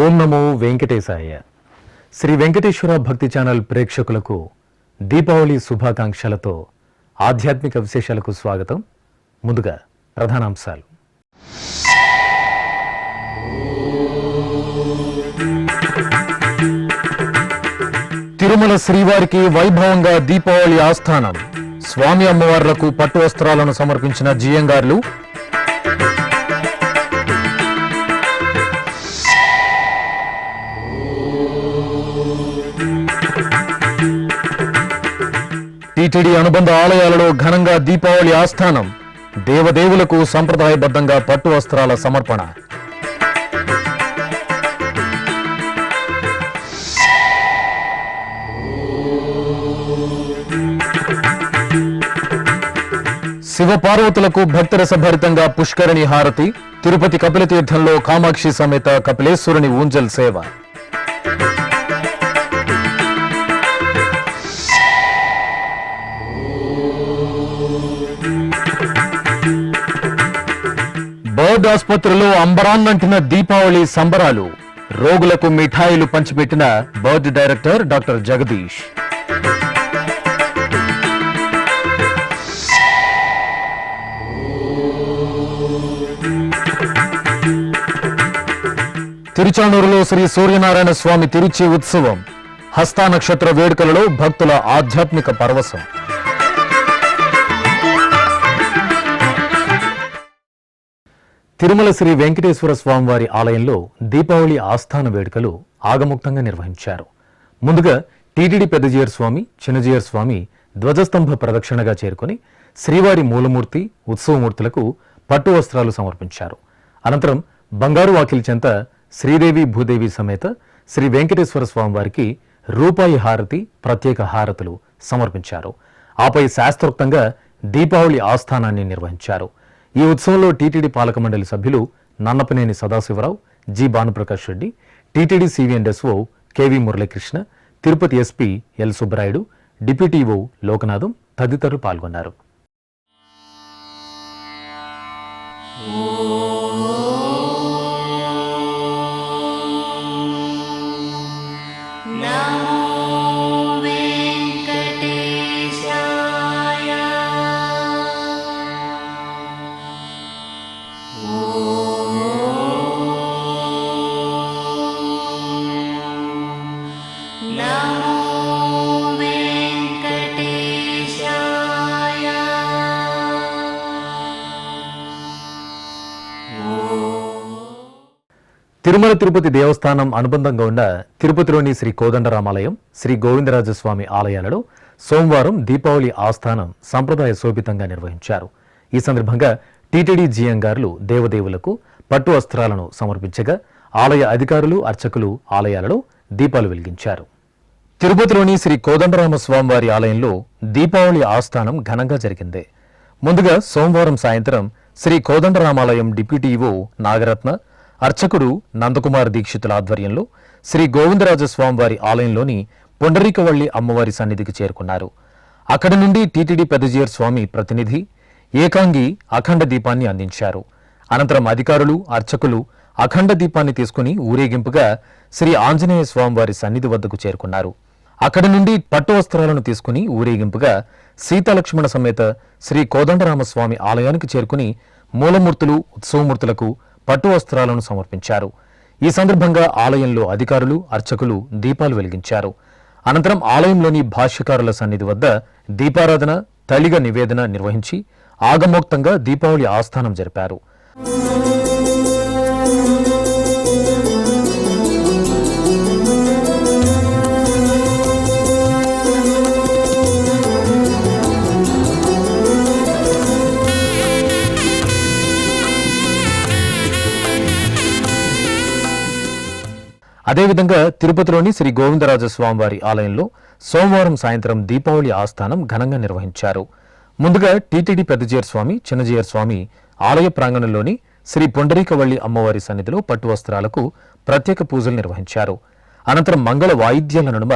ఓం నమో వెంకటేశాయ. శ్రీ వెంకటేశ్వర భక్తి ఛానల్ ప్రేక్షకులకు దీపావళి శుభాకాంక్షలతో ఆధ్యాత్మిక విశేషాలకు స్వాగతం. ముందుగా ప్రధానాంశాలు. తిరుమల శ్రీవారికి వైభవంగా దీపావళి ఆస్థానం. స్వామి అమ్మవార్లకు పట్టు వస్త్రాలను సమర్పించిన జియంగార్లు. టీటీడీ అనుబంధ ఆలయాలలో ఘనంగా దీపావళి ఆస్థానం. దేవదేవులకు సంప్రదాయబద్ధంగా పట్టు వస్త్రాల సమర్పణ. శివపార్వతులకు భక్తరసభరితంగా పుష్కరిణి హారతి. తిరుపతి కపిలతీర్థంలో కామాక్షి సమేత కపిలేశ్వరుని ఊంజల్ సేవ. బర్డ్ ఆసుపత్రిలో అంబరాన్నంటిన దీపావళి సంబరాలు. రోగులకు మిఠాయిలు పంచిపెట్టిన బర్డ్ డైరెక్టర్ డాక్టర్ జగదీష్. తిరుచానూరులో శ్రీ సూర్యనారాయణ స్వామి తిరుచి ఉత్సవం. హస్త నక్షత్ర వేడుకలలో భక్తుల ఆధ్యాత్మిక పరవశం. తిరుమల శ్రీ వెంకటేశ్వర స్వామివారి ఆలయంలో దీపావళి ఆస్థాన వేడుకలు ఆగముక్తంగా నిర్వహించారు. ముందుగా టీటీడీ పెద్దజీయర్ స్వామి, చిన్నజీయర్ స్వామి ధ్వజస్తంభ ప్రదక్షిణగా చేరుకుని శ్రీవారి మూలమూర్తి, ఉత్సవమూర్తులకు పట్టు వస్త్రాలు సమర్పించారు. అనంతరం బంగారు వాకిలి చెంత శ్రీదేవి భూదేవి సమేత శ్రీ వెంకటేశ్వర స్వామివారికి రూపాయి హారతి, ప్రత్యేక హారతులు సమర్పించారు. ఆపై శాస్త్రోక్తంగా దీపావళి ఆస్థానాన్ని నిర్వహించారు. ఈ ఉత్సవంలో టీటీడీ పాలక మండలి సభ్యులు Nannapaneni Sadasivarao, G Bhanuprakash Reddy, TTD CV and SO KV Muralikrishna, Tirupati SP L Subbarayudu, deputy EO Lokanatham తదితరులు పాల్గొన్నారు. తిరుమల తిరుపతి దేవస్థానం అనుబంధంగా ఉన్న తిరుపతిలోని శ్రీ కోదండరామాలయం, శ్రీ గోవిందరాజస్వామి ఆలయాలలో సోమవారం దీపావళి ఆస్థానం సంప్రదాయ శోభితంగా నిర్వహించారు. ఈ సందర్భంగా టీటీడీ జియంగార్లు దేవదేవులకు పట్టు వస్త్రాలను సమర్పించగా ఆలయ అధికారులు, అర్చకులు ఆలయాలలో దీపాలు వెలిగించారు. తిరుపతిలోని శ్రీ కోదండరామస్వామివారి ఆలయంలో దీపావళి ఆస్థానం ఘనంగా జరిగింది. ముందుగా సోమవారం సాయంత్రం శ్రీ కోదండరామాలయం డిప్యూటీఓ నాగరత్న, అర్చకుడు నందకుమార్ దీక్షితుల ఆధ్వర్యంలో శ్రీ గోవిందరాజస్వామివారి ఆలయంలోని పొండరీకవల్లి అమ్మవారి సన్నిధికి చేరుకున్నారు. అక్కడి నుండి టీటీడీ పెద్దజీయర్ స్వామి ప్రతినిధి ఏకాంగి అఖండ దీపాన్ని అందించారు. అనంతరం అధికారులు, అర్చకులు అఖండ దీపాన్ని తీసుకుని ఊరేగింపుగా శ్రీ ఆంజనేయ స్వామివారి సన్నిధి వద్దకు చేరుకున్నారు. అక్కడి నుండి పట్టు వస్త్రాలను తీసుకుని ఊరేగింపుగా సీతాలక్ష్మణ సమేత శ్రీ కోదండరామస్వామి ఆలయానికి చేరుకుని మూలమూర్తులు, ఉత్సవమూర్తులకు పట్టు వస్త్రాలను సమర్పించారు. ఈ సందర్భంగా ఆలయంలో అధికారులు, అర్చకులు దీపాలు వెలిగించారు. అనంతరం ఆలయంలోని భాష్యకారుల సన్నిధి వద్ద దీపారాధన, తళిగ నివేదన నిర్వహించి ఆగమోక్తంగా దీపావళి ఆస్థానం జరిపారు. అదేవిధంగా తిరుపతిలోని శ్రీ గోవిందరాజస్వామివారి ఆలయంలో సోమవారం సాయంత్రం దీపావళి ఆస్థానం ఘనంగా నిర్వహించారు. ముందుగా టీటీడీ పెద్దజీయర్ స్వామి, చిన్నజీయర్ స్వామి ఆలయ ప్రాంగణంలోని శ్రీ పొండరీకవల్లి అమ్మవారి సన్నిధిలో పట్టు వస్త్రాలకు ప్రత్యేక పూజలు నిర్వహించారు. అనంతరం మంగళ వాయిద్యాల నడుమ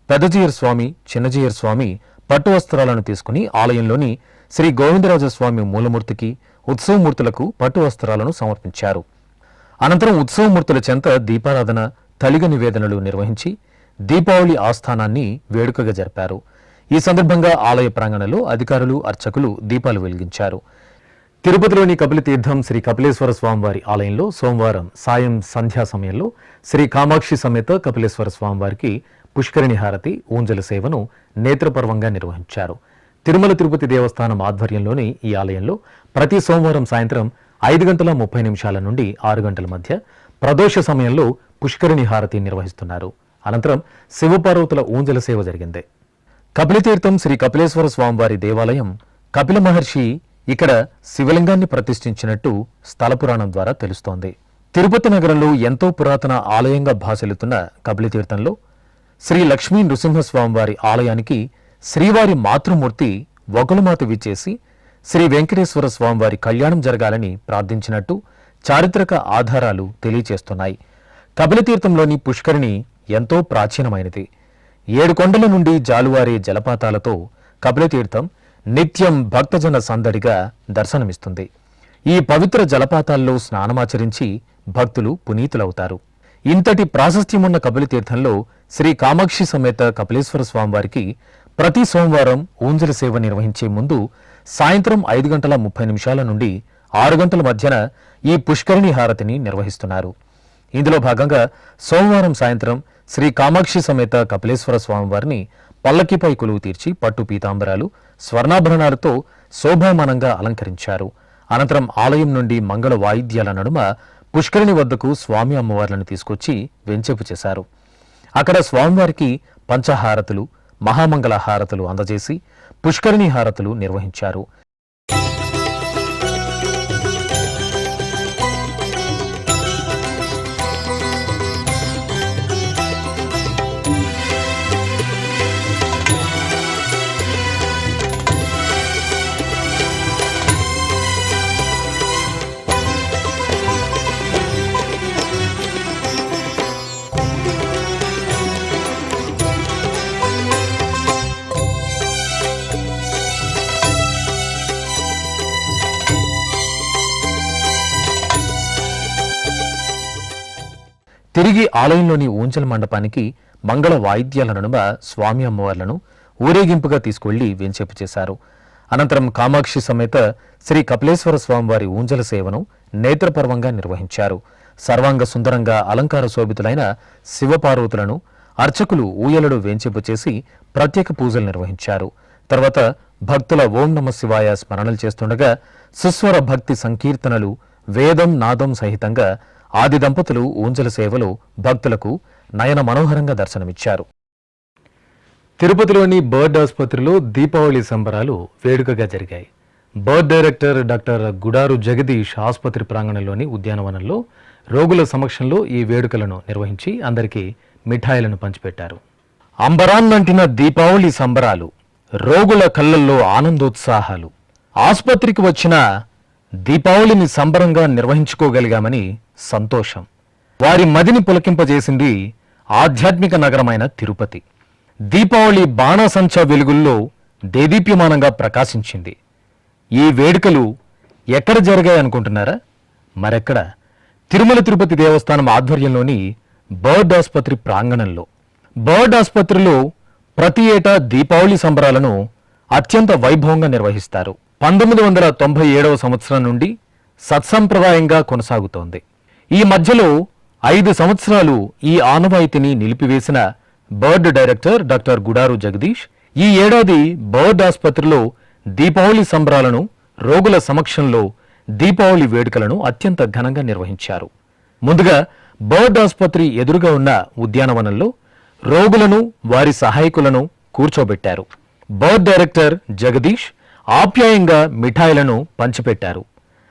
పెద్దజీయర్ స్వామి, చిన్నజీయర్ స్వామి పట్టు వస్త్రాలను తీసుకుని ఆలయంలోని శ్రీ గోవిందరాజస్వామి మూలమూర్తికి, ఉత్సవమూర్తులకు పట్టు వస్త్రాలను సమర్పించారు. అనంతరం ఉత్సవమూర్తుల చెంత దీపారాధన, తలిగ నివేదనలు నిర్వహించి దీపావళి ఆస్థానాన్ని వేడుకగా జరిపారు. ఈ సందర్భంగా ఆలయ ప్రాంగణంలో అధికారులు, అర్చకులు దీపాలు వెలిగించారు. తిరుపతిలోని కపిలతీర్థం శ్రీ కపిలేశ్వర స్వామివారి ఆలయంలో సోమవారం సాయం సంధ్యా సమయంలో శ్రీ కామాక్షి సమేత కపిలేశ్వర స్వామివారికి పుష్కరిణి హారతి, ఊంజల సేవను నేత్రపర్వంగా నిర్వహించారు. తిరుమల తిరుపతి దేవస్థానం ఆధ్వర్యంలోని ఈ ఆలయంలో ప్రతి సోమవారం సాయంత్రం 5:30 నుండి 6 గంటల మధ్య ప్రదోష సమయంలో పుష్కరిణి హారతి నిర్వహిస్తున్నారు. అనంతరం శివపార్వతుల ఊంజల సేవ జరిగింది. కపిలతీర్థం శ్రీ కపిలేశ్వర స్వామివారి దేవాలయం కపిల మహర్షి ఇక్కడ శివలింగాన్ని ప్రతిష్ఠించినట్టు స్థల పురాణం ద్వారా తెలుస్తోంది. తిరుపతి నగరంలో ఎంతో పురాతన ఆలయంగా భాసిల్లుతున్న కపిలతీర్థంలో శ్రీ లక్ష్మీ నృసింహస్వామివారి ఆలయానికి శ్రీవారి మాతృమూర్తి వకులమాత విచ్చేసి శ్రీ వెంకటేశ్వర స్వామివారి కళ్యాణం జరగాలని ప్రార్థించినట్టు చారిత్రక ఆధారాలు తెలియచేస్తున్నాయి. కపిలతీర్థంలోని పుష్కరిణి ఎంతో ప్రాచీనమైనది. 7 కొండల నుండి జాలువారే జలపాతాలతో కపిలతీర్థం నిత్యం భక్తజన సందడిగా దర్శనమిస్తుంది. ఈ పవిత్ర జలపాతాల్లో స్నానమాచరించి భక్తులు పునీతులవుతారు. ఇంతటి ప్రాశస్త్యమున్న కపిలతీర్థంలో శ్రీ కామాక్షి సమేత కపిలేశ్వర స్వామివారికి ప్రతి సోమవారం ఊంజల సేవ నిర్వహించే ముందు సాయంత్రం 5:30 నుండి 6 గంటల మధ్యన ఈ పుష్కరిణి హారతిని నిర్వహిస్తున్నారు. ఇందులో భాగంగా సోమవారం సాయంత్రం శ్రీ కామాక్షి సమేత కపిలేశ్వర స్వామివారిని పల్లకిపై కొలువు తీర్చి పట్టు పీతాంబరాలు, స్వర్ణాభరణాలతో శోభామానంగా అలంకరించారు. అనంతరం ఆలయం నుండి మంగళ వాయిద్యాల నడుమ పుష్కరిణి వద్దకు స్వామి అమ్మవార్లను తీసుకొచ్చి వెంచేపు చేశారు. అక్కడ స్వామివారికి పంచహారతులు, మహామంగళ హారతులు అందజేసి పుష్కరిణి హారతులు నిర్వహించారు. తిరిగి ఆలయంలోని ఊంజల మండపానికి మంగళ వాయిద్యాల నడుమ స్వామి అమ్మవార్లను ఊరేగింపుగా తీసుకువెళ్లి వెంచేపు చేశారు. అనంతరం కామాక్షి సమేత శ్రీ కపిలేశ్వర స్వామివారి ఊంజల సేవను నేత్రపర్వంగా నిర్వహించారు. సర్వాంగ సుందరంగా అలంకార శోభితులైన శివపార్వతులను అర్చకులు ఊయలడు వెంచేపు చేసి ప్రత్యేక పూజలు నిర్వహించారు. తర్వాత భక్తుల ఓం నమ శివాయ స్మరణలు చేస్తుండగా సుస్వర భక్తి సంకీర్తనలు, వేదం నాదం సహితంగా ఆది దంపతులు ఊంజల సేవలో భక్తులకు నయన మనోహరంగా దర్శనమిచ్చారు. తిరుపతిలోని బర్డ్ ఆసుపత్రిలో దీపావళి సంబరాలు వేడుకగా జరిగాయి. బర్డ్ డైరెక్టర్ డాక్టర్ గుడారు జగదీష్ ఆసుపత్రి ప్రాంగణంలోని ఉద్యానవనంలో రోగుల సమక్షంలో ఈ వేడుకలను నిర్వహించి అందరికీ మిఠాయిలను పంచిపెట్టారు. అంబరాన్నంటిన దీపావళి సంబరాలు, రోగుల కళ్ళల్లో ఆనందోత్సాహాలు. ఆసుపత్రికి వచ్చిన దీపావళిని సంబరంగా నిర్వహించుకోగలిగామని సంతోషం. వారి మదిని పులకింపజేసింది ఆధ్యాత్మిక నగరమైన తిరుపతి. దీపావళి బాణసంచ వెలుగుల్లో దేదీప్యమానంగా ప్రకాశించింది. ఈ వేడుకలు ఎక్కడ జరిగాయనుకుంటున్నారా? మరెక్కడ, తిరుమల తిరుపతి దేవస్థానం ఆధ్వర్యంలోని బర్డ్ ఆసుపత్రి ప్రాంగణంలో. బర్డ్ ఆసుపత్రిలో ప్రతి ఏటా దీపావళి సంబరాలను అత్యంత వైభవంగా నిర్వహిస్తారు. 1997వ సంవత్సరం నుండి సత్సంప్రదాయంగా కొనసాగుతోంది. ఈ మధ్యలో 5 సంవత్సరాలు ఈ ఆనవాయితీని నిలిపివేసిన బర్డ్ డైరెక్టర్ డాక్టర్ గుడారు జగదీష్ ఈ ఏడాది బర్డ్ ఆసుపత్రిలో దీపావళి సంబరాలను, రోగుల సమక్షంలో దీపావళి వేడుకలను అత్యంత ఘనంగా నిర్వహించారు. ముందుగా బర్డ్ ఆసుపత్రి ఎదురుగా ఉన్న ఉద్యానవనంలో రోగులను, వారి సహాయకులను కూర్చోబెట్టారు. బర్డ్ డైరెక్టర్ జగదీష్ ఆప్యాయంగా మిఠాయిలను పంచిపెట్టారు.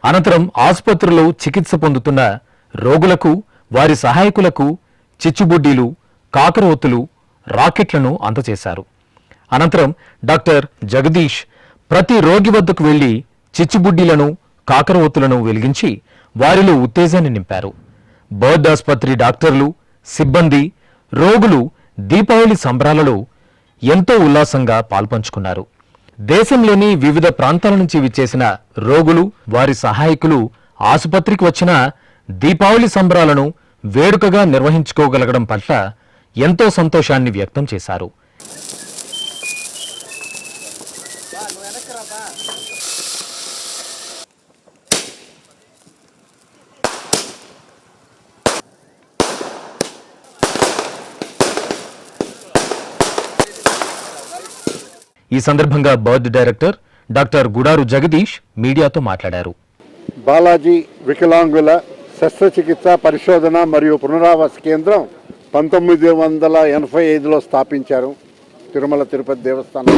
అనంతరం ఆసుపత్రిలో చికిత్స పొందుతున్న రోగులకు, వారి సహాయకులకు చిచ్చుబుడ్డీలు, కాకరవొత్తులు, రాకెట్లను అందజేశారు. అనంతరం డాక్టర్ జగదీష్ ప్రతి రోగి వద్దకు వెళ్లి చిచ్చుబుడ్డీలను, కాకరవొత్తులను వెలిగించి వారిలో ఉత్తేజాన్ని నింపారు. బర్డ్ ఆసుపత్రి డాక్టర్లు, సిబ్బంది, రోగులు దీపావళి సంబరాలలో ఎంతో ఉల్లాసంగా పాల్పంచుకున్నారు. దేశంలోని వివిధ ప్రాంతాల నుంచి విచ్చేసిన రోగులు, వారి సహాయకులు ఆసుపత్రికి వచ్చిన దీపావళి సంబరాలను వేడుకగా నిర్వహించుకోగలగడం పట్ల ఎంతో సంతోషాన్ని వ్యక్తం చేశారు. ఈ సందర్భంగా బర్డ్ డైరెక్టర్ డాక్టర్ గుడారు జగదీష్ మీడియాతో మాట్లాడారు. బాలాజీ వికలాంగుల శస్త్రచికిత్స పరిశోధన మరియు పునరావాస కేంద్రం 1985లో స్థాపించారు. తిరుమల తిరుపతి దేవస్థానం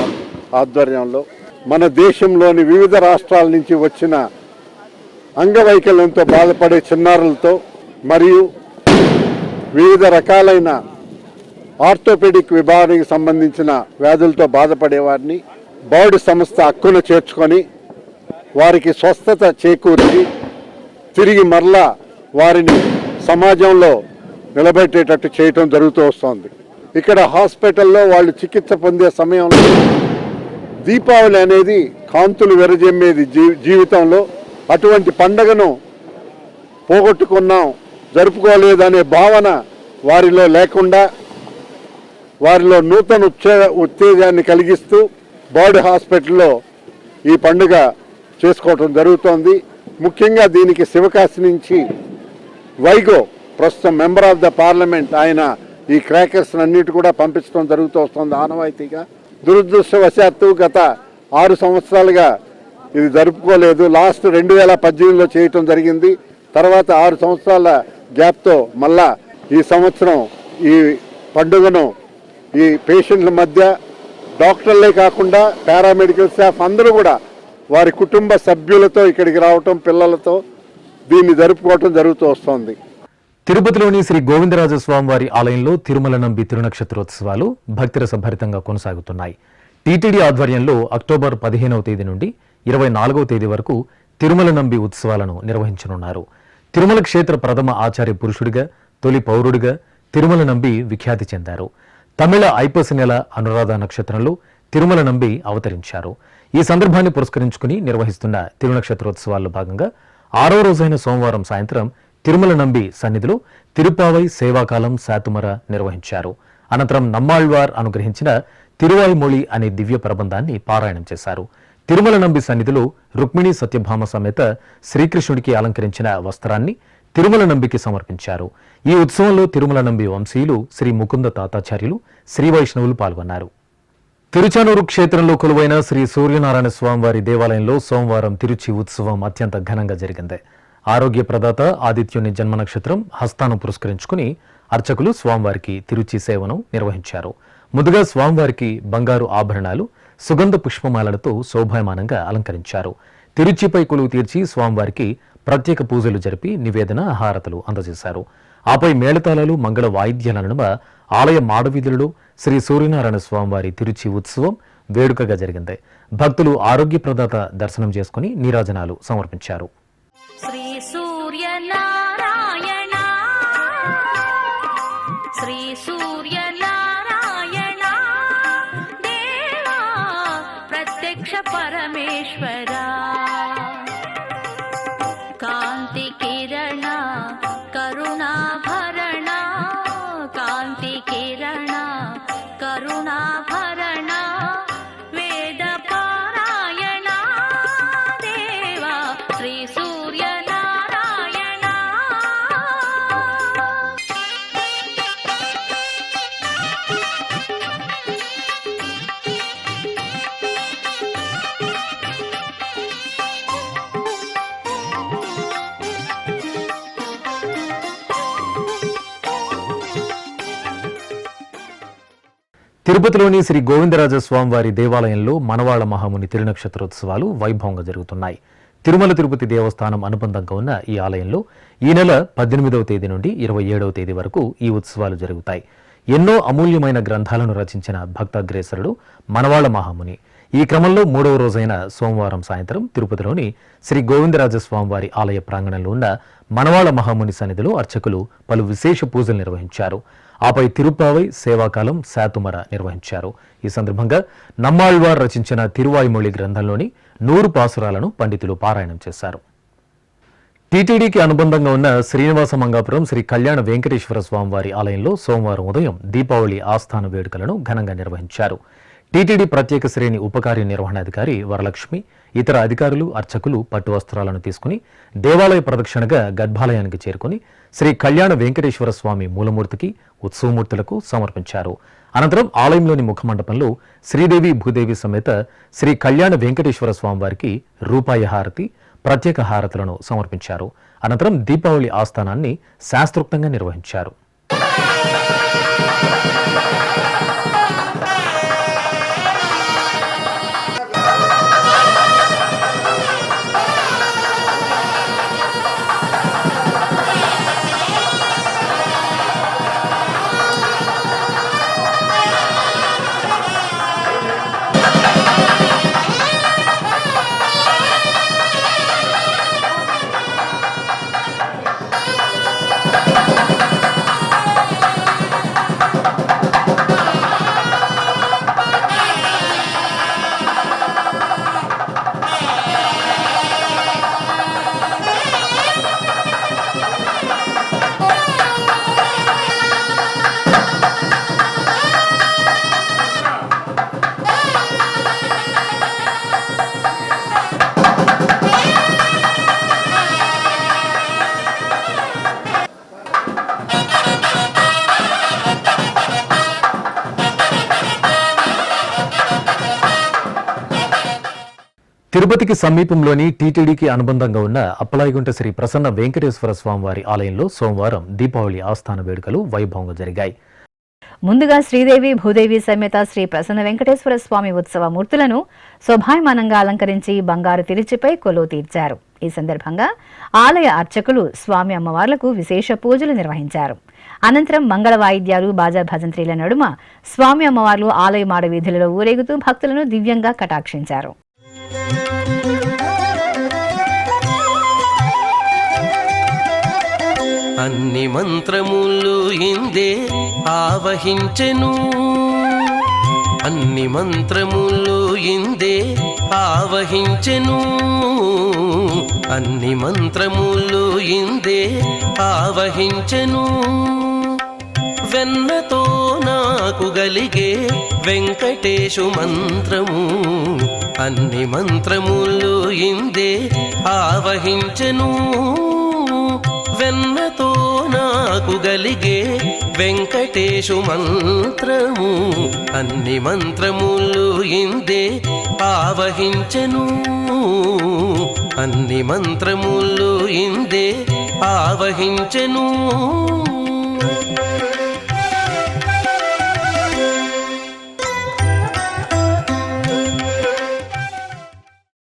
ఆధ్వర్యంలో మన దేశంలోని వివిధ రాష్ట్రాల నుంచి వచ్చిన అంగవైకల్యంతో బాధపడే చిన్నారులతో మరియు వివిధ రకాలైన ఆర్థోపెడిక్ విభాగానికి సంబంధించిన వ్యాధులతో బాధపడే వారిని బర్డ్ సంస్థ హక్కున చేర్చుకొని వారికి స్వస్థత చేకూర్చి తిరిగి మరలా వారిని సమాజంలో నిలబెట్టేటట్టు చేయటం జరుగుతూ వస్తుంది. ఇక్కడ హాస్పిటల్లో వాళ్ళు చికిత్స పొందే సమయంలో దీపావళి అనేది కాంతులు వెరజెమ్మేది జీవితంలో. అటువంటి పండగను పోగొట్టుకున్నాం, జరుపుకోలేదనే భావన వారిలో లేకుండా వారిలో నూతన ఉత్తేజాన్ని కలిగిస్తూ బర్డ్ హాస్పిటల్లో ఈ పండుగ చేసుకోవటం జరుగుతోంది. ముఖ్యంగా దీనికి శివకాశి నుంచి వైగో ప్రస్తుతం మెంబర్ ఆఫ్ ద పార్లమెంట్ ఆయన ఈ క్రాకర్స్ అన్నిటి కూడా పంపించడం జరుగుతూ వస్తుంది ఆనవాయితీగా. దురదృష్టవశాత్తు గత 6 సంవత్సరాలుగా ఇది జరుపుకోలేదు. లాస్ట్ 2018లో చేయటం జరిగింది. తర్వాత 6 సంవత్సరాల గ్యాప్తో మళ్ళా ఈ సంవత్సరం ఈ పండుగను ఈ పేషెంట్ల మధ్య డాక్టర్లే కాకుండా పారామెడికల్ స్టాఫ్ అందరూ కూడా వారి కుటుంబ సభ్యులతో ఇక్కడికి రావటం, పిల్లలతో దీన్ని జరుపుకోవటం జరుగుతూ వస్తుంది. తిరుపతిలోని శ్రీ గోవిందరాజస్వామి వారి ఆలయంలో తిరుమల నంబి తిరునక్షత్రోత్సవాలు భక్తిరస భరితంగా కొనసాగుతున్నాయి. టీటీడీ ఆధ్వర్యంలో అక్టోబర్ 15వ తేదీ నుండి 24వ తేదీ వరకు తిరుమల నంబి ఉత్సవాలను నిర్వహించనున్నారు. తిరుమల క్షేత్ర ప్రథమ ఆచార్య పురుషుడిగా, తొలి పౌరుడిగా తిరుమల నంబి విఖ్యాతి చెందారు. తమిళ ఐపసి నెల అనురాధ నక్షత్రంలో తిరుమల నంబి అవతరించారు. ఈ సందర్భాన్ని పురస్కరించుకుని నిర్వహిస్తున్న తిరునక్షత్రోత్సవాల్లో భాగంగా 6వ రోజైన సోమవారం సాయంత్రం తిరుమల నంబి సన్నిధిలో తిరుపావై సేవాకాలం శాతుమర నిర్వహించారు. అనంతరం నమ్మాళ్వార్ అనుగ్రహించిన తిరువాయిమొళి అనే దివ్య ప్రబంధాన్ని పారాయణం చేశారు. తిరుమల నంబి సన్నిధిలో రుక్మిణి సత్యభామ సమేత శ్రీకృష్ణుడికి అలంకరించిన వస్త్రాన్ని తిరుమల నంబికి సమర్పించారు. ఈ ఉత్సవంలో తిరుమల నంబి వంశీయులు శ్రీ ముకుంద తాతాచార్యులు, శ్రీ వైష్ణవులు పాల్గొన్నారు. తిరుచానూరు క్షేత్రంలో కొలువైన శ్రీ సూర్యనారాయణ స్వామివారి దేవాలయంలో సోమవారం తిరుచి ఉత్సవం అత్యంత ఘనంగా జరిగింది. ఆరోగ్య ప్రదాత ఆదిత్యుని జన్మ నక్షత్రం హస్తాను పురస్కరించుకుని అర్చకులు స్వామివారికి తిరుచి సేవను నిర్వహించారు. ముందుగా స్వామివారికి బంగారు ఆభరణాలు, సుగంధ పుష్పమాలలతో శోభాయమానంగా అలంకరించారు. తిరుచిపై కొలువు తీర్చి స్వామివారికి ప్రత్యేక పూజలు జరిపి నివేదన, హారతలు అందజేశారు. ఆపై మేళతాళాలు, మంగళ వాయిద్యాల నడుమ ఆలయ మాడవీధులలో శ్రీ సూర్యనారాయణ స్వామివారి తిరుచి ఉత్సవం వేడుకగా జరిగింది. భక్తులు ఆరోగ్య ప్రదాత దర్శనం చేసుకుని నీరాజనాలు సమర్పించారు. శ్రీ సూర్యనారాయణ శ్రీ సూర్యనారాయణ దేవా ప్రత్యక్ష పరమేశ్వర కాంతి కిరణ కరుణాభరణ కాంతి కిరణ కరుణాభరణ వేద పారాయణ దేవా శ్రీ సూర్యనారాయణ. తిరుపతిలోని శ్రీ గోవిందరాజస్వామి వారి దేవాలయంలో మనవాళ్ల మహాముని తిరునక్షత్రోత్సవాలు వైభవంగా జరుగుతున్నాయి. తిరుమల తిరుపతి దేవస్థానం అనుబంధంగా ఉన్న ఈ ఆలయంలో ఈ నెల 18వ తేదీ నుండి 27వ తేదీ వరకు ఈ ఉత్సవాలు జరుగుతాయి. ఎన్నో అమూల్యమైన గ్రంథాలను రచించిన భక్తాగ్రేసరుడు మనవాళ్ల మహాముని. ఈ క్రమంలో 3వ రోజైన సోమవారం సాయంత్రం తిరుపతిలోని శ్రీ గోవిందరాజస్వామి వారి ఆలయ ప్రాంగణంలో ఉన్న మనవాళ్ల మహాముని సన్నిధిలో అర్చకులు పలు విశేష పూజలు నిర్వహించారు. ఆపై తిరుప్పావై సేవాకాలం శాతుమర నిర్వహించారు. ఈ సందర్భంగా నమ్మాళ్వార్ రచించిన తిరువాయిమొళి గ్రంథంలోని 100 పాసురాలను పండితులు పారాయణం చేశారు. టీటీడీకి అనుబంధంగా ఉన్న శ్రీనివాస మంగాపురం శ్రీ కళ్యాణ వెంకటేశ్వర స్వామి వారి ఆలయంలో సోమవారం ఉదయం దీపావళి ఆస్థాన వేడుకలను ఘనంగా నిర్వహించారు. టీటీడీ ప్రత్యేక శ్రేణి ఉపకార్య నిర్వహణాధికారి వరలక్ష్మి, ఇతర అధికారులు, అర్చకులు పట్టు వస్త్రాలను తీసుకుని దేవాలయ ప్రదక్షిణగా గర్భాలయానికి చేరుకుని శ్రీ కళ్యాణ వెంకటేశ్వర స్వామి మూలమూర్తికి, ఉత్సవమూర్తులకు సమర్పించారు. అనంతరం ఆలయంలోని ముఖమండపంలో శ్రీదేవి భూదేవి సమేత శ్రీ కళ్యాణ వెంకటేశ్వర స్వామి వారికి రూపాయి హారతి, ప్రత్యేక హారతులను సమర్పించారు. అనంతరం దీపావళి ఆస్థానాన్ని శాస్త్రోక్తంగా నిర్వహించారు. తిరుపతికి సమీపంలోని టీటీడీకి అనుబంధంగా ఉన్న అప్పలాయగుంట శ్రీ ప్రసన్న వెంకటేశ్వర స్వామి వారి ఆలయంలో సోమవారం దీపావళి ఆస్థాన వేడుకలు వైభవంగా జరిగాయి. ముందుగా శ్రీదేవి భూదేవి సమేత శ్రీ ప్రసన్న వెంకటేశ్వర స్వామి ఉత్సవ మూర్తులను శోభాయమానంగా అలంకరించి బంగారు తిరుచిపై కొలువు తీర్చారు. ఈ సందర్భంగా ఆలయ అర్చకులు స్వామి అమ్మవార్లకు విశేష పూజలు నిర్వహించారు. అనంతరం మంగళ వాయిద్యాలు, బాజా భజంత్రీల నడుమ స్వామి అమ్మవార్లు ఆలయ మాడ వీధులలో ఊరేగుతూ భక్తులను దివ్యంగా కటాక్షించారు. అన్ని మంత్రములు ఇందే ఆవహించెను, అన్ని మంత్రములు ఇందే ఆవహించెను, అన్ని మంత్రములు ఇందే ఆవహించెను. వెన్నతో నాకు గలిగే వెంకటేశు మంత్రము, అన్ని మంత్రములు ఇందే ఆవహించెను. వెన్నతో నాకు గలిగే వెంకటేశు మంత్రము, అన్ని మంత్రములు ఇందే ఆవహించెను, అన్ని మంత్రములు ఇందే ఆవహించెను.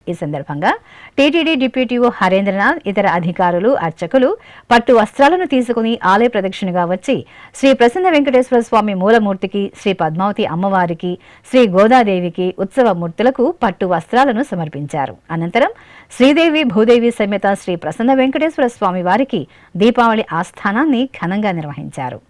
ఈ సందర్భంగా టీటీడీ డిప్యూటీఓ హరేంద్రనాథ్, ఇతర అధికారులు, అర్చకులు పట్టు వస్త్రాలను తీసుకుని ఆలయ ప్రదక్షిణగా వచ్చి శ్రీ ప్రసన్న వెంకటేశ్వర స్వామి మూలమూర్తికి, శ్రీ పద్మావతి అమ్మవారికి, శ్రీ గోదాదేవికి, ఉత్సవ మూర్తులకు పట్టు వస్త్రాలను సమర్పించారు. అనంతరం శ్రీదేవి భూదేవి సమేత శ్రీ ప్రసన్న వెంకటేశ్వర స్వామి వారికి దీపావళి ఆస్థానాన్ని ఘనంగా నిర్వహించారు.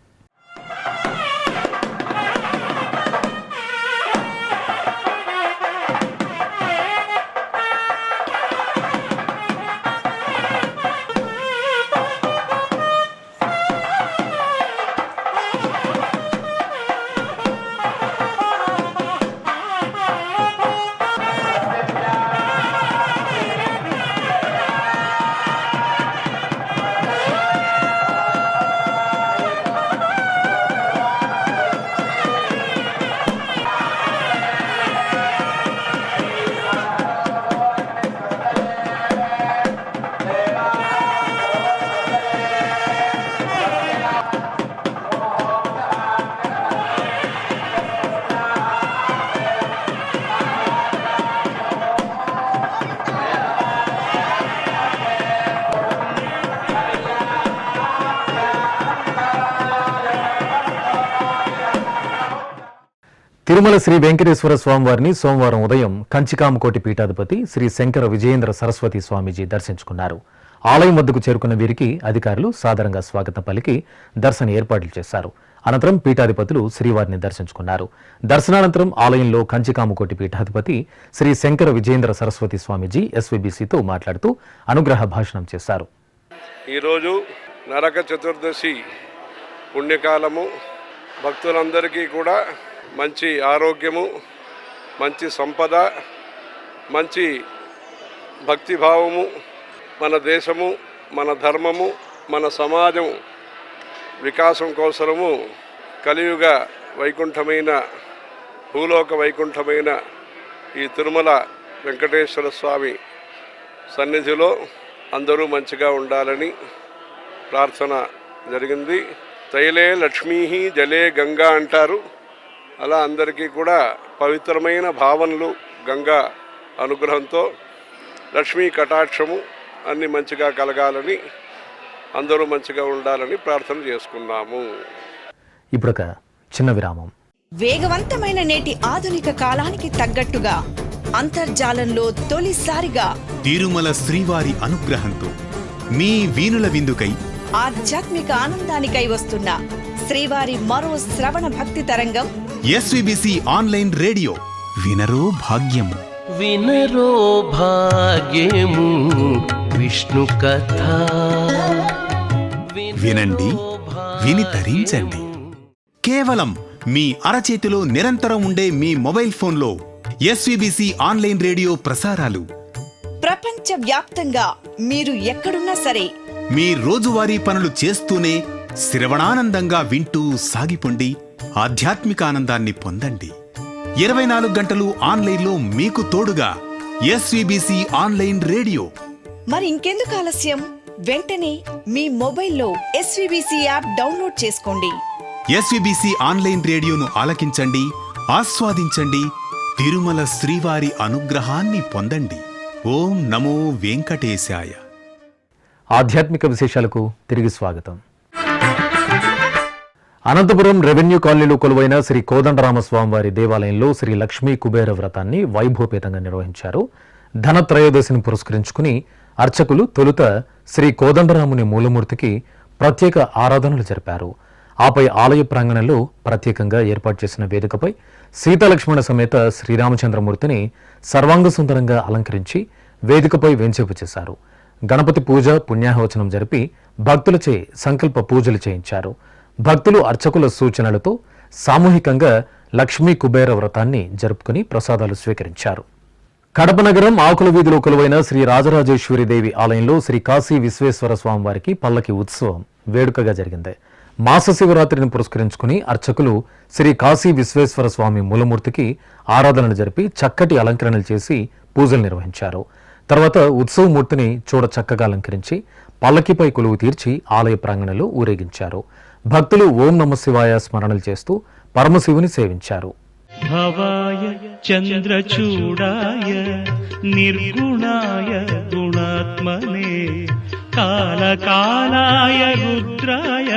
తిరుమల శ్రీ వెంకటేశ్వర స్వామివారిని సోమవారం ఉదయం కంచికామకోటి పీఠాధిపతి శ్రీ శంకర విజయేంద్ర సరస్వతి స్వామీజీ దర్శించుకున్నారు. ఆలయం వద్దకు చేరుకున్న వీరికి అధికారులు సాదరంగా స్వాగతం పలికి దర్శన ఏర్పాట్లు చేశారు. అనంతరం పీఠాధిపతులు శ్రీవారిని దర్శించుకున్నారు. దర్శనానంతరం ఆలయంలో కంచికామకోటి పీఠాధిపతి శ్రీ శంకర విజయేంద్ర సరస్వతి స్వామీజీ ఎస్వీబీసీతో మాట్లాడుతూ అనుగ్రహ భాషణం చేశారు. ఈరోజు నరక చతుర్దశి పుణ్యకాలము. భక్తులందరికీ కూడా మంచి ఆరోగ్యము, మంచి సంపద, మంచి భక్తిభావము, మన దేశము, మన ధర్మము, మన సమాజం వికాసం కోసము కలియుగ వైకుంఠమైన, భూలోక వైకుంఠమైన ఈ తిరుమల వెంకటేశ్వర స్వామి సన్నిధిలో అందరూ మంచిగా ఉండాలని ప్రార్థన జరిగింది. తైలే లక్ష్మీ జలే గంగా అంటారు. అలా అందరికీ కూడా పవిత్రమైన భావనలు, గంగా అనుగ్రహంతో లక్ష్మీ కటాక్షము అన్ని మంచిగా కలగాలని, అందరూ మంచిగా ఉండాలని ప్రార్థన చేసుకున్నాము. ఇప్పుడొక చిన్న విరామం. వేగవంతమైన నేటి ఆధునిక కాలానికి తగ్గట్టుగా అంతర్జాలంలో తొలిసారిగా తిరుమల శ్రీవారి అనుగ్రహంతో మీ వీణుల విందుకై ఆధ్యాత్మిక ఆనందానికై వస్తున్న శ్రీవారి మరో శ్రవణ భక్తి తరంగం ఎస్వీబీసీ ఆన్లైన్ రేడియో. వినరో భాగ్యము, వినరో భాగ్యము విష్ణు కథ. వినండి, విని తరించండి. కేవలం మీ అరచేతిలో నిరంతరం ఉండే మీ మొబైల్ ఫోన్లో ఎస్వీబీసీ ఆన్లైన్ రేడియో ప్రసారాలు ప్రపంచ వ్యాప్తంగా మీరు ఎక్కడున్నా సరే మీ రోజువారీ పనులు చేస్తూనే శ్రవణానందంగా వింటూ సాగిపోండి. ఆధ్యాత్మిక ఆనందాన్ని పొందండి. 24 గంటలు ఆన్లైన్లో మీకు తోడుగా ఎస్వీబీసీ ఆన్లైన్ రేడియో. మరి ఇంకెందుకు ఆలస్యం? వెంటనే మీ మొబైల్లో ఎస్వీబీసీ యాప్ డౌన్లోడ్ చేసుకోండి. ఎస్వీబీసీ ఆన్లైన్ రేడియోను ఆలకించండి, ఆస్వాదించండి. తిరుమల శ్రీవారి అనుగ్రహాన్ని పొందండి. ఓం నమో వెంకటేశాయ. ఆధ్యాత్మిక విశేషాలకు తిరిగి స్వాగతం. అనంతపురం రెవెన్యూ కాలనీలో కొలువైన శ్రీ కోదండరామస్వామివారి దేవాలయంలో శ్రీ లక్ష్మీ కుబేర వ్రతాన్ని వైభవపేతంగా నిర్వహించారు. ధనత్రయోదశిని పురస్కరించుకుని అర్చకులు తొలుత శ్రీ కోదండరాముని మూలమూర్తికి ప్రత్యేక ఆరాధనలు జరిపారు. ఆపై ఆలయ ప్రాంగణంలో ప్రత్యేకంగా ఏర్పాటు చేసిన వేదికపై సీతాలక్ష్మణ సమేత శ్రీరామచంద్రమూర్తిని సర్వాంగ సుందరంగా అలంకరించి వేదికపై వేంచేపు చేశారు. గణపతి పూజ, పుణ్యాహవచనం జరిపి భక్తులచే సంకల్ప పూజలు చేయించారు. భక్తులు అర్చకుల సూచనలతో సామూహికంగా లక్ష్మీ కుబేర వ్రతాన్ని జరుపుకుని ప్రసాదాలు స్వీకరించారు. కడప నగరం ఆకుల వీధిలో కొలువైన శ్రీ రాజరాజేశ్వరి దేవి ఆలయంలో శ్రీ కాశీ విశ్వేశ్వర స్వామివారికి పల్లకి ఉత్సవం వేడుకగా జరిగింది. మాస శివరాత్రిని పురస్కరించుకుని అర్చకులు శ్రీ కాశీ విశ్వేశ్వర స్వామి మూలమూర్తికి ఆరాధనలు జరిపి చక్కటి అలంకరణలు చేసి పూజలు నిర్వహించారు. తర్వాత ఉత్సవమూర్తిని చూడ చక్కగా అలంకరించి పల్లకిపై కొలువు తీర్చి ఆలయ ప్రాంగణంలో ఊరేగించారు. భక్తులు ఓం నమ శివాయ స్మరణలు చేస్తూ పరమశివుని సేవించారు. భవాయ చంద్రచూడాయ నిర్గుణాయ గుణాత్మనే కాలకాలాయ రుద్రాయ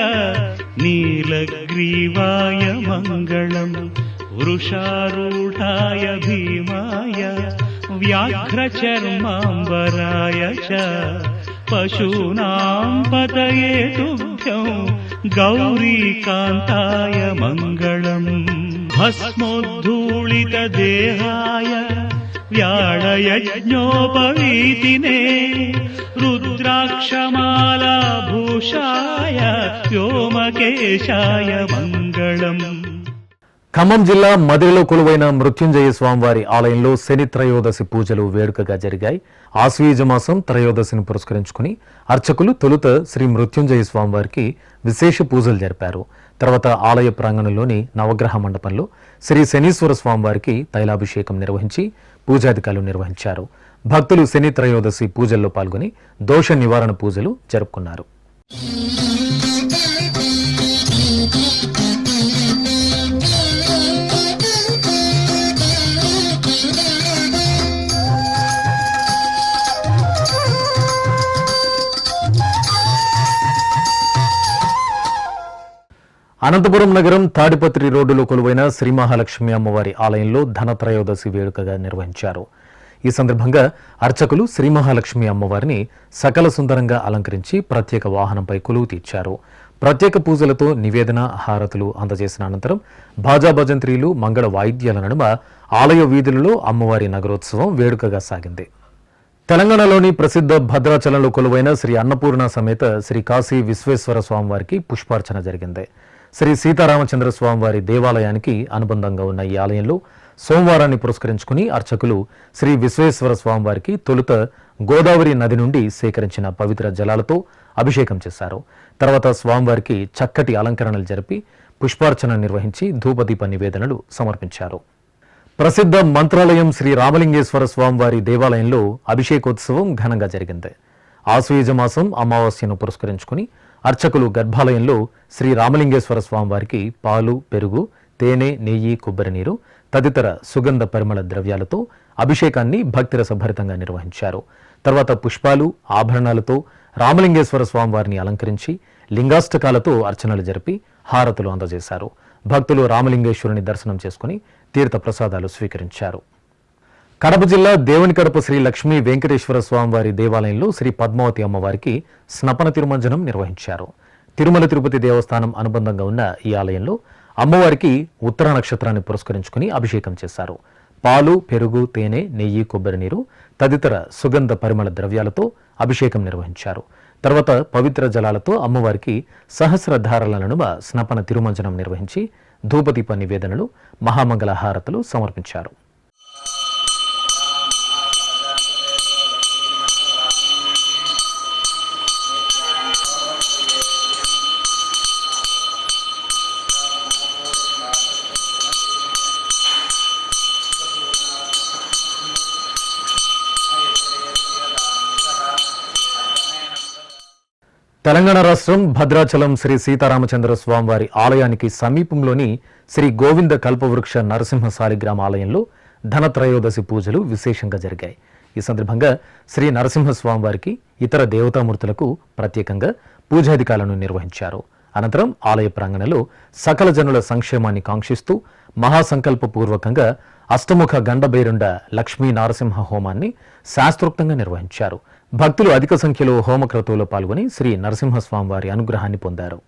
నీలగ్రీవాయ మంగళం వృషారూఢాయ భీమాయ వ్యాఘ్రచర్మాంబరాయ చ పశూనాం పతయే తుభ్యం గౌరీకాంతాయ మంగళం భస్మోద్ధూళిత దేహాయ వ్యాళయజ్ఞోపవీతినే రుద్రాక్షమాలా భూషాయ వ్యోమకేశాయ మంగళం. ఖమ్మం జిల్లా మదిరలో కొలువైన మృత్యుంజయ స్వామివారి ఆలయంలో శని త్రయోదశి పూజలు వేడుకగా జరిగాయి. ఆశ్వీజ మాసం త్రయోదశిని పురస్కరించుకుని అర్చకులు తొలుత శ్రీ మృత్యుంజయ స్వామివారికి విశేష పూజలు జరిపారు. తర్వాత ఆలయ ప్రాంగణంలోని నవగ్రహ మండపంలో శ్రీ శనీశ్వర స్వామివారికి తైలాభిషేకం నిర్వహించి పూజాధికారులు నిర్వహించారు. భక్తులు శని త్రయోదశి పూజల్లో పాల్గొని దోష నివారణ పూజలు జరుపుకున్నారు. అనంతపురం నగరం తాడిపత్రి రోడ్డులో కొలువైన శ్రీ మహాలక్ష్మి అమ్మవారి ఆలయంలో ధనత్రయోదశి వేడుకగా నిర్వహించారు. ఈ సందర్భంగా అర్చకులు శ్రీ మహాలక్ష్మి అమ్మవారిని సకల సుందరంగా అలంకరించి ప్రత్యేక వాహనంపై కొలువు తీర్చారు. ప్రత్యేక పూజలతో నివేదన హారతులు అందజేసిన అనంతరం బాజా భజంత్రీలు మంగళ వాయిద్యాల నడుమ ఆలయ వీధులలో అమ్మవారి నగరోత్సవం వేడుకగా సాగింది. తెలంగాణలోని ప్రసిద్ధ భద్రాచలంలో కొలువైన శ్రీ అన్నపూర్ణ సమేత శ్రీ కాశీ విశ్వేశ్వర స్వామివారికి పుష్పార్చన జరిగింది. శ్రీ సీతారామచంద్ర స్వామివారి దేవాలయానికి అనుబంధంగా ఉన్న ఈ ఆలయంలో సోమవారాన్ని పురస్కరించుకుని అర్చకులు శ్రీ విశ్వేశ్వర స్వామివారికి తొలుత గోదావరి నది నుండి సేకరించిన పవిత్ర జలాలతో అభిషేకం చేశారు. తర్వాత స్వామివారికి చక్కటి అలంకరణలు జరిపి పుష్పార్చన నిర్వహించి ధూపదీప నివేదనలు సమర్పించారు. ప్రసిద్ధ మంత్రాలయం శ్రీ రామలింగేశ్వర స్వామివారి దేవాలయంలో అభిషేకోత్సవం ఘనంగా జరిగింది. ఆశ్వయుజ మాసం అమావాస్యను పురస్కరించుకుని అర్చకులు గర్భాలయంలో శ్రీ రామలింగేశ్వర స్వామివారికి పాలు, పెరుగు, తేనె, నెయ్యి, కొబ్బరి నీరు తదితర సుగంధ పరిమళ ద్రవ్యాలతో అభిషేకాన్ని భక్తిరసభరితంగా నిర్వహించారు. తర్వాత పుష్పాలు, ఆభరణాలతో రామలింగేశ్వర స్వామివారిని అలంకరించి లింగాష్టకాలతో అర్చనలు జరిపి హారతులు అందజేశారు. భక్తులు రామలింగేశ్వరుని దర్శనం చేసుకుని తీర్థ ప్రసాదాలు స్వీకరించారు. కడప జిల్లా దేవునికడప శ్రీ లక్ష్మీ వెంకటేశ్వర స్వామివారి దేవాలయంలో శ్రీ పద్మావతి అమ్మవారికి స్నపన తిరుమంజనం నిర్వహించారు. తిరుమల తిరుపతి దేవస్థానం అనుబంధంగా ఉన్న ఈ ఆలయంలో అమ్మవారికి ఉత్తర నక్షత్రాన్ని పురస్కరించుకుని అభిషేకం చేశారు. పాలు, పెరుగు, తేనె, నెయ్యి, కొబ్బరి నీరు తదితర సుగంధ పరిమళ ద్రవ్యాలతో అభిషేకం నిర్వహించారు. తర్వాత పవిత్ర జలాలతో అమ్మవారికి సహస్రధారల నడుమ స్నపన తిరుమంజనం నిర్వహించి ధూపదీప నివేదనలు, మహామంగళ హారతులు సమర్పించారు. తెలంగాణ రాష్ట్రం భద్రాచలం శ్రీ సీతారామచంద్ర స్వామివారి ఆలయానికి సమీపంలోని శ్రీ గోవింద కల్పవృక్ష నరసింహ సాలిగ్రామ ఆలయంలో ధనత్రయోదశి పూజలు విశేషంగా జరిగాయి. ఈ సందర్భంగా శ్రీ నరసింహస్వామివారికి, ఇతర దేవతామూర్తులకు ప్రత్యేకంగా పూజాధికాలను నిర్వహించారు. అనంతరం ఆలయ ప్రాంగణంలో సకల జనుల సంక్షేమాన్ని కాంక్షిస్తూ మహాసంకల్పపూర్వకంగా అష్టముఖ గండభైరుండ లక్ష్మీ నారసింహ హోమాన్ని శాస్త్రోక్తంగా నిర్వహించారు. భక్తులు అధిక సంఖ్యలో హోమక్రతువులో పాల్గొని శ్రీ నరసింహస్వామివారి అనుగ్రహాన్ని పొందారు.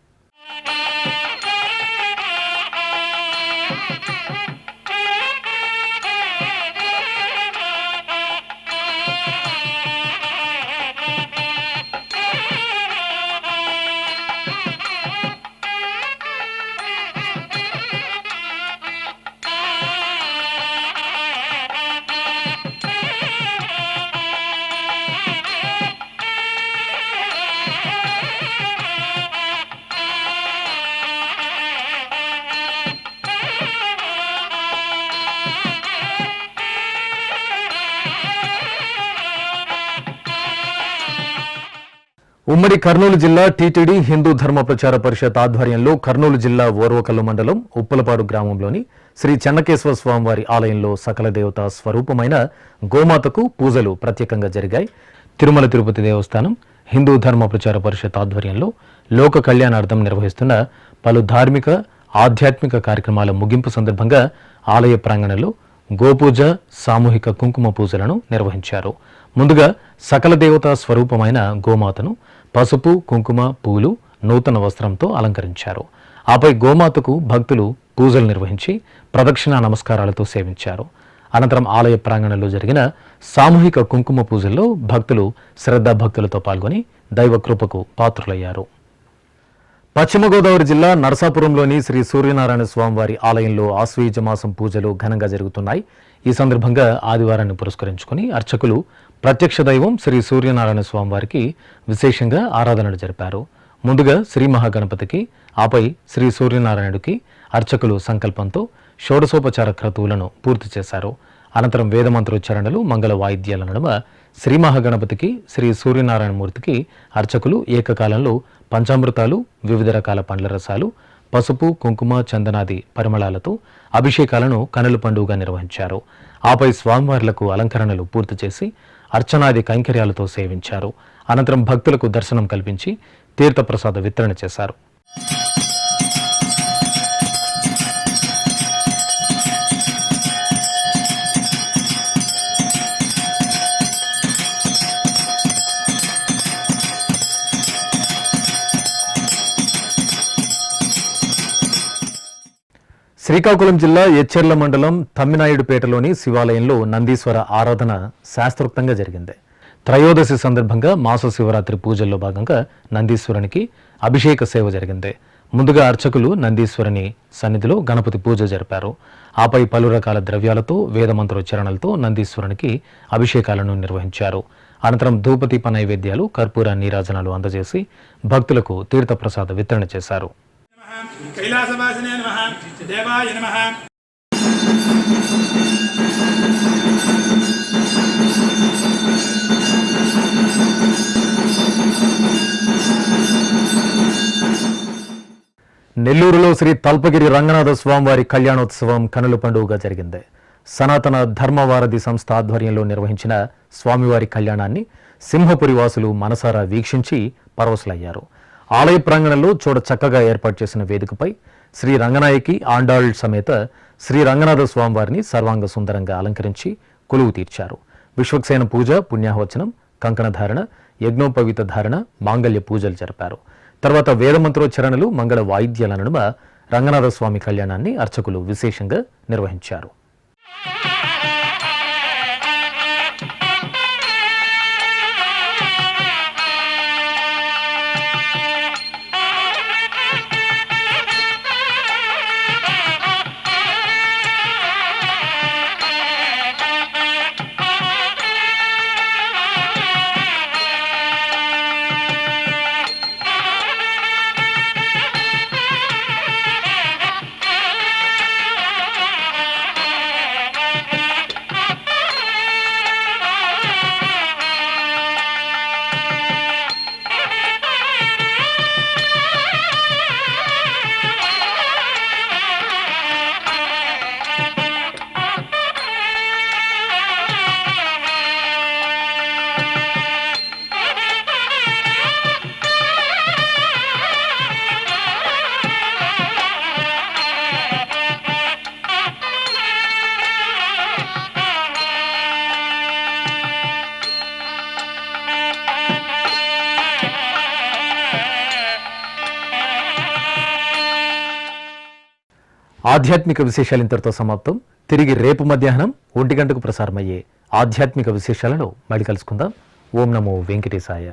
ఉమ్మడి కర్నూలు జిల్లా టీటీడీ హిందూ ధర్మ ప్రచార పరిషత్ ఆధ్వర్యంలో కర్నూలు జిల్లా ఓర్వకల్లు మండలం ఉప్పలపాడు గ్రామంలోని శ్రీ చెన్నకేశ్వర స్వామివారి ఆలయంలో సకల దేవతా స్వరూపమైన గోమాతకు పూజలు ప్రత్యేకంగా జరిగాయి. తిరుమల తిరుపతి దేవస్థానం హిందూ ధర్మ ప్రచార పరిషత్ ఆధ్వర్యంలో లోక కళ్యాణార్థం నిర్వహిస్తున్న పలు ధార్మిక, ఆధ్యాత్మిక కార్యక్రమాల ముగింపు సందర్భంగా ఆలయ ప్రాంగణంలో గోపూజ, సామూహిక కుంకుమ పూజలను నిర్వహించారు. ముందుగా సకల దేవతా స్వరూపమైన గోమాతను పసుపు, కుంకుమ, పూలు, నూతన వస్త్రంతో అలంకరించారు. ఆపై గోమాతకు భక్తులు పూజలు నిర్వహించి ప్రదక్షిణ నమస్కారాలతో సేవించారు. అనంతరం ఆలయ ప్రాంగణంలో జరిగిన సామూహిక కుంకుమ పూజల్లో భక్తులు శ్రద్ధాభక్తులతో పాల్గొని దైవ కృపకు పాత్రులయ్యారు. పశ్చిమ గోదావరి జిల్లా నరసాపురంలోని శ్రీ సూర్యనారాయణ స్వామివారి ఆలయంలో ఆశ్వయుజ మాసం పూజలు ఘనంగా జరుగుతున్నాయి. ఈ సందర్భంగా ఆదివారాన్ని పురస్కరించుకుని అర్చకులు ప్రత్యక్ష దైవం శ్రీ సూర్యనారాయణ స్వామివారికి విశేషంగా ఆరాధనలు జరిపారు. ముందుగా శ్రీ మహాగణపతికి, ఆపై శ్రీ సూర్యనారాయణుడికి అర్చకులు సంకల్పంతో షోడశోపచార క్రతువులను పూర్తి చేశారు. అనంతరం వేదమంత్రోచ్చారణలు, మంగళ వాయిద్యాల నడుమ శ్రీ మహాగణపతికి, శ్రీ సూర్యనారాయణమూర్తికి అర్చకులు ఏకకాలంలో పంచామృతాలు, వివిధ రకాల పండ్ల రసాలు, పసుపు, కుంకుమ, చందనాది పరిమళాలతో అభిషేకాలను కనుల పండుగగా నిర్వహించారు. ఆపై స్వామివార్లకు అలంకరణలు పూర్తి చేసి అర్చనాది కైంకర్యాలతో సేవించారు. అనంతరం భక్తులకు దర్శనం కల్పించి తీర్థప్రసాద వితరణ చేశారు. శ్రీకాకుళం జిల్లా ఎచ్చెర్ల మండలం తమ్మినాయుడుపేటలోని శివాలయంలో నందీశ్వర ఆరాధన శాస్త్రోక్తంగా జరిగింది. త్రయోదశి సందర్భంగా మాస శివరాత్రి పూజల్లో భాగంగా నందీశ్వరునికి అభిషేక సేవ జరిగింది. ముందుగా అర్చకులు నందీశ్వరుని సన్నిధిలో గణపతి పూజ జరిపారు. ఆపై పలు రకాల ద్రవ్యాలతో వేదమంత్రోచ్చరణలతో నందీశ్వరునికి అభిషేకాలను నిర్వహించారు. అనంతరం ధూపదీప నైవేద్యాలు, కర్పూర నీరాజనాలు అందజేసి భక్తులకు తీర్థప్రసాద వితరణ చేశారు. కైలాసవాసినే నమః, దేవాయ నమః. నెల్లూరులో శ్రీ తల్పగిరి రంగనాథ స్వామివారి కళ్యాణోత్సవం కనుల పండుగగా జరిగింది. సనాతన ధర్మవారధి సంస్థ ఆధ్వర్యంలో నిర్వహించిన స్వామివారి కళ్యాణాన్ని సింహపురి వాసులు మనసారా వీక్షించి పరవశులయ్యారు. ఆలయ ప్రాంగణంలో చూడ చక్కగా ఏర్పాటు చేసిన వేదికపై శ్రీ రంగనాయకి ఆండాళ్ సమేత శ్రీ రంగనాథ స్వామివారిని సర్వాంగ సుందరంగా అలంకరించి కొలువు తీర్చారు. విశ్వక్సేన పూజ, పుణ్యాహవచనం, కంకణధారణ, యజ్ఞోపవీత ధారణ, మాంగళ్య పూజలు జరిపారు. తర్వాత వేదమంత్రోచ్చరణలు, మంగళ వాయిద్యాల నడుమ రంగనాథ స్వామి కళ్యాణాన్ని అర్చకులు విశేషంగా నిర్వహించారు. ఆధ్యాత్మిక విశేషాలు ఇంతటితో సమాప్తం. తిరిగి రేపు మధ్యాహ్నం 1 గంటకు ప్రసారమయ్యే ఆధ్యాత్మిక విశేషాలలో మళ్ళీ కలుసుకుందాం. ఓం నమో వెంకటేశాయ.